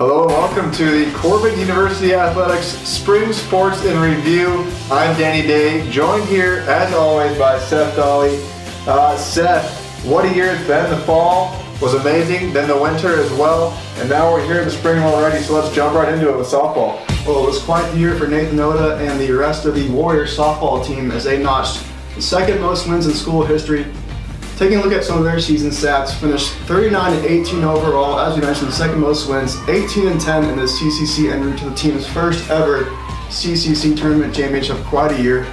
Hello and welcome to the Corban University Athletics Spring Sports in Review. I'm Danny Day, joined here as always by Seth Dolly. Seth, what a year it's been. The fall was amazing, then the winter as well, and now we're here in the spring already, so let's jump right into it with softball. Well, it was quite the year for Nathan Oda and the rest of the Warriors softball team as they notched the second most wins in school history. Taking a look at some of their season stats, finished 39-18 overall, as we mentioned, the second most wins, 18-10 in the CCC en route to the team's first ever CCC tournament championship, quite a year.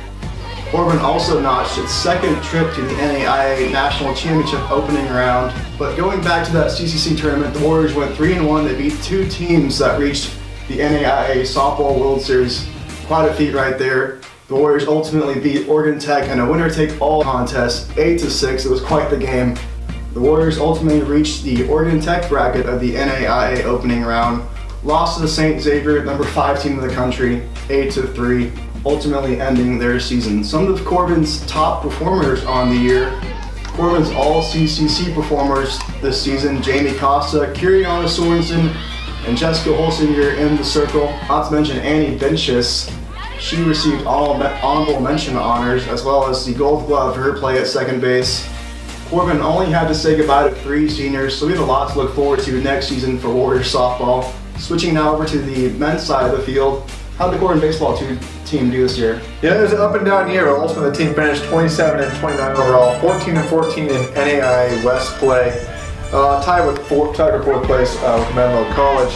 Corban also notched its second trip to the NAIA National Championship opening round. But going back to that CCC tournament, the Warriors went 3-1. They beat two teams that reached the NAIA Softball World Series. Quite a feat right there. The Warriors ultimately beat Oregon Tech in a winner-take-all contest, 8-6. It was quite the game. The Warriors ultimately reached the Oregon Tech bracket of the NAIA opening round, lost to the St. Xavier, number 5 team in the country, 8-3, ultimately ending their season. Some of Corban's top performers on the year, Corban's all-CCC performers this season, Jamie Costa, Kiriana Sorensen, and Jessica Holsinger in the circle. Not to mention Annie Benchis. She received all honorable mention honors, as well as the Gold Glove for her play at second base. Corban only had to say goodbye to 3 seniors, so we have a lot to look forward to next season for Warriors softball. Switching now over to the men's side of the field, how did the Corban baseball team do this year? Yeah, it was an up and down year, but ultimately the team finished 27-29 overall, 14-14 in NAIA West play, tied for fourth place with Menlo College.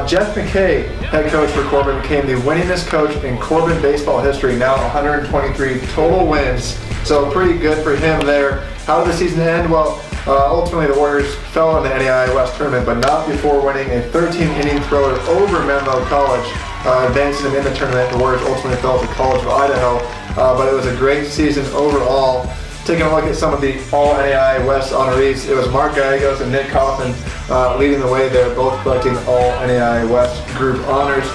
Jeff McKay, head coach for Corban, became the winningest coach in Corban baseball history, now 123 total wins, so pretty good for him there. How did the season end? Well, ultimately the Warriors fell in the NAIA West tournament, but not before winning a 13-inning thriller over Menlo College, advancing them in the tournament. The Warriors ultimately fell to College of Idaho, but it was a great season overall. Taking a look at some of the all-NAIA West honorees, it was Mark Gallegos and Nick Kaufman leading the way there, both collecting all-NAIA West group honors.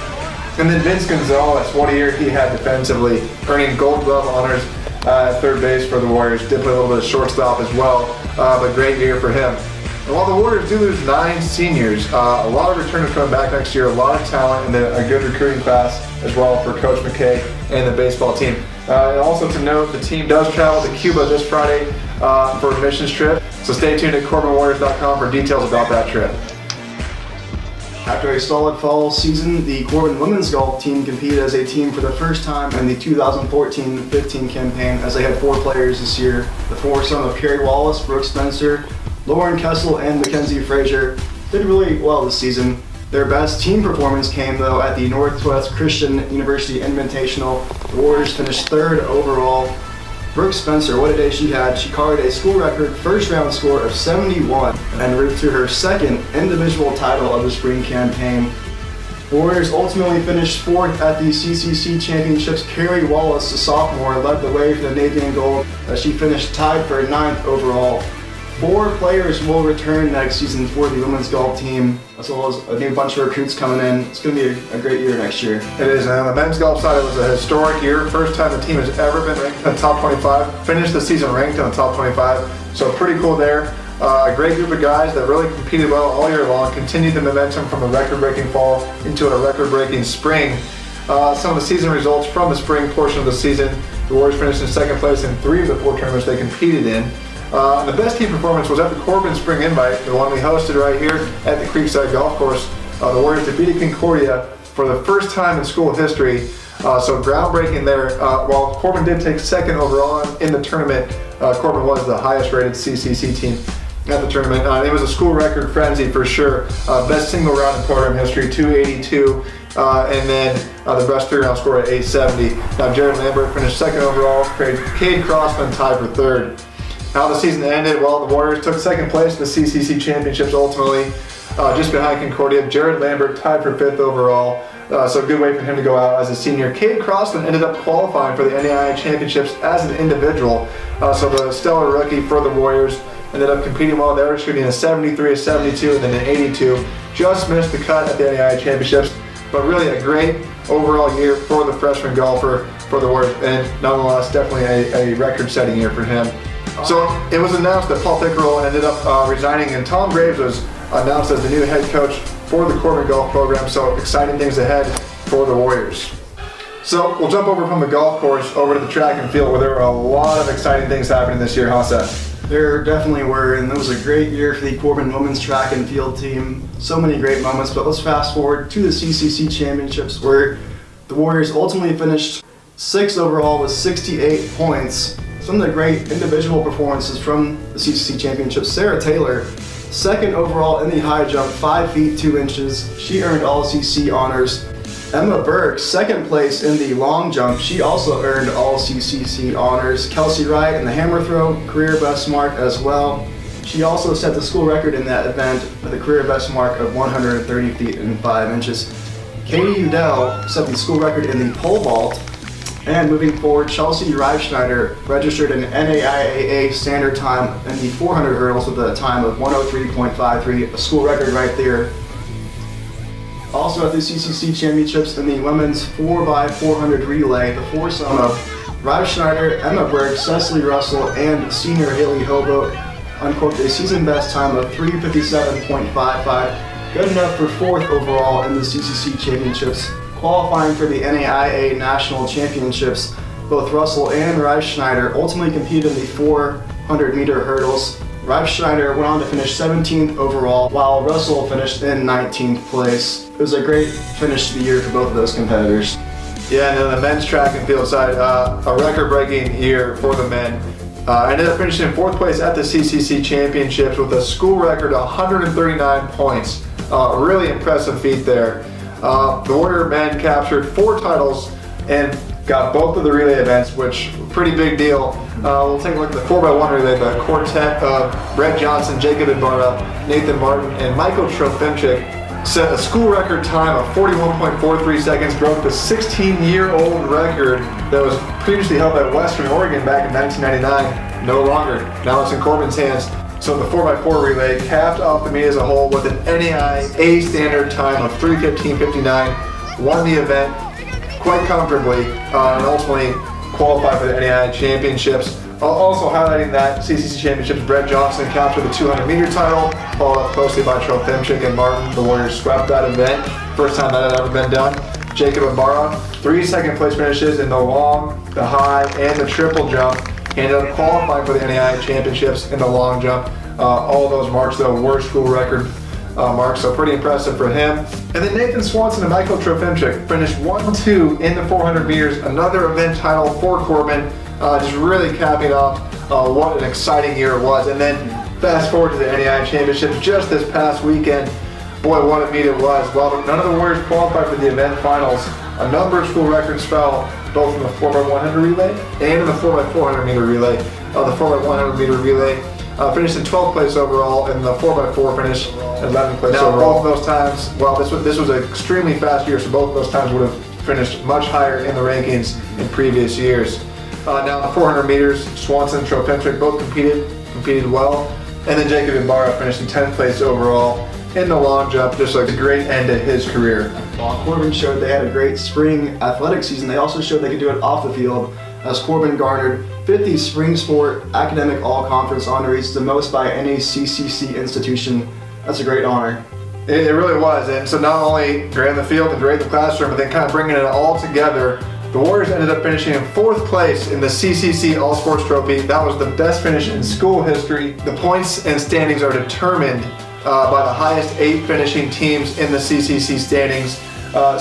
And then Vince Gonzalez, what a year he had defensively, earning Gold Glove honors at third base for the Warriors. Did play a little bit of shortstop as well, but great year for him. And while the Warriors do lose 9 seniors, a lot of returners coming back next year, a lot of talent, and then a good recruiting class as well for Coach McKay and the baseball team. And also to note, the team does travel to Cuba this Friday for a missions trip, so stay tuned at CorbanWarriors.com for details about that trip. After a solid fall season, the Corban women's golf team competed as a team for the first time in the 2014-15 campaign, as they had 4 players this year. The foursome of Carrie Wallace, Brooke Spencer, Lauren Kessel, and Mackenzie Frazier did really well this season. Their best team performance came, though, at the Northwest Christian University Invitational. The Warriors finished 3rd overall. Brooke Spencer, what a day she had. She carded a school record first-round score of 71 en route to her second individual title of the spring campaign. The Warriors ultimately finished 4th at the CCC Championships. Carrie Wallace, a sophomore, led the way for the Navy and Gold as she finished tied for 9th overall. 4 players will return next season for the women's golf team, as well as a new bunch of recruits coming in. It's going to be a great year next year. It is, and on the men's golf side, it was a historic year. First time the team has ever been ranked in the top 25. Finished the season ranked in the top 25, so pretty cool there. A great group of guys that really competed well all year long, continued the momentum from a record-breaking fall into a record-breaking spring. Some of the season results from the spring portion of the season, the Warriors finished in 2nd place in 3 of the 4 tournaments they competed in. The best team performance was at the Corban Spring Invite, the one we hosted right here at the Creekside Golf Course. The Warriors defeated Concordia for the first time in school history, so groundbreaking there. While Corban did take 2nd overall in the tournament, Corban was the highest rated CCC team at the tournament. It was a school record frenzy for sure. Best single round in program history, 282, and then the best 3-round score at 870. Now Jared Lambert finished 2nd overall, Cade Crossman tied for 3rd. How the season ended, well, the Warriors took 2nd place in the CCC Championships ultimately, just behind Concordia. Jared Lambert tied for 5th overall, so a good way for him to go out as a senior. Cade Crossman ended up qualifying for the NAIA Championships as an individual, so the stellar rookie for the Warriors ended up competing well there, shooting a 73, a 72, and then an 82. Just missed the cut at the NAIA Championships, but really a great overall year for the freshman golfer for the Warriors, and nonetheless, definitely a record-setting year for him. So it was announced that Paul Pickerel ended up resigning, and Tom Graves was announced as the new head coach for the Corban golf program, so exciting things ahead for the Warriors. So we'll jump over from the golf course over to the track and field, where there were a lot of exciting things happening this year, huh, Seth? There definitely were, and it was a great year for the Corban women's track and field team. So many great moments, but let's fast forward to the CCC Championships, where the Warriors ultimately finished 6th overall with 68 points. Some of the great individual performances from the CCC Championships. Sarah Taylor, 2nd overall in the high jump, 5 feet 2 inches. She earned all CC honors. Emma Berg, 2nd place in the long jump. She also earned all CCC honors. Kelsey Wright in the hammer throw, career best mark as well. She also set the school record in that event with a career best mark of 130 feet and 5 inches. Katy Udell set the school record in the pole vault. And moving forward, Chelsea Reifschneider registered an NAIAA standard time in the 400 hurdles with a time of 103.53, a school record right there. Also at the CCC Championships in the women's 4x400 relay, the foursome of Reifschneider, Emma Berg, Cecily Russell, and senior Haley Hobo uncorked a season best time of 3:57.55, good enough for 4th overall in the CCC Championships. Qualifying for the NAIA National Championships, both Russell and Reifschneider ultimately competed in the 400-meter hurdles. Reifschneider went on to finish 17th overall, while Russell finished in 19th place. It was a great finish to the year for both of those competitors. Yeah, and then the men's track and field side, a record-breaking year for the men. Ended up finishing in 4th place at the CCC Championships with a school record 139 points. Really impressive feat there. The Warrior men captured 4 titles and got both of the relay events, which pretty big deal. We'll take a look at the 4x1 relay. The quartet of Brett Johnson, Jacob Ibarra, Nathan Martin, and Michael Trofimchik set a school record time of 41.43 seconds, broke the 16-year-old record that was previously held by Western Oregon back in 1999. No longer. Now it's in Corban's hands. So the 4x4 relay capped off the meet as a whole with an NAIA standard time of 3:15.59, won the event quite comfortably, and ultimately qualified for the NAIA Championships. Also highlighting that CCC Championships, Brett Johnson captured the 200-meter title, followed up closely by Trofimchik and Martin. The Warriors swept that event, first time that had ever been done. Jacob Ibarra, 3 second-place finishes in the long, the high, and the triple jump. He ended up qualifying for the NAIA Championships in the long jump. All of those marks, though, were school record marks, so pretty impressive for him. And then Nathan Swanson and Michael Trofimchik finished 1-2 in the 400 meters, another event title for Corban, just really capping off what an exciting year it was. And then fast forward to the NAIA Championships just this past weekend. Boy, what a meet it was. While none of the Warriors qualified for the event finals, a number of school records fell, both in the 4x100 relay and in the 4x400 meter relay. The 4x100 meter relay finished in 12th place overall, and the 4x4 finished in 11th place overall. Both of those times, well, this was an extremely fast year, so both of those times would have finished much higher in the rankings in previous years. Now the 400 meters, Swanson and Trofimchik both competed well, and then Jacob Ibarra finished in 10th place overall in the long jump, just like a great end to his career. While Corban showed they had a great spring athletic season, they also showed they could do it off the field, as Corban garnered 50 spring sport academic all-conference honorees, the most by any CCC institution. That's a great honor. It really was, and so not only great in the field and great in the classroom, but then kind of bringing it all together. The Warriors ended up finishing in 4th place in the CCC All Sports Trophy. That was the best finish in school history. The points and standings are determined by the highest 8 finishing teams in the CCC standings.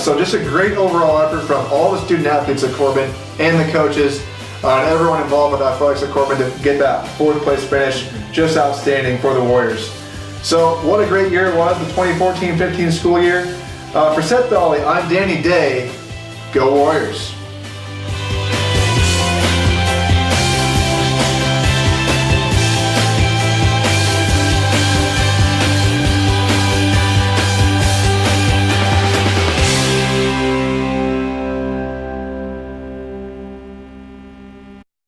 So just a great overall effort from all the student athletes at Corban and the coaches and everyone involved with athletics at Corban to get that 4th place finish. Just outstanding for the Warriors. So what a great year it was, the 2014-15 school year. For Seth Dolly, I'm Danny Day. Go Warriors.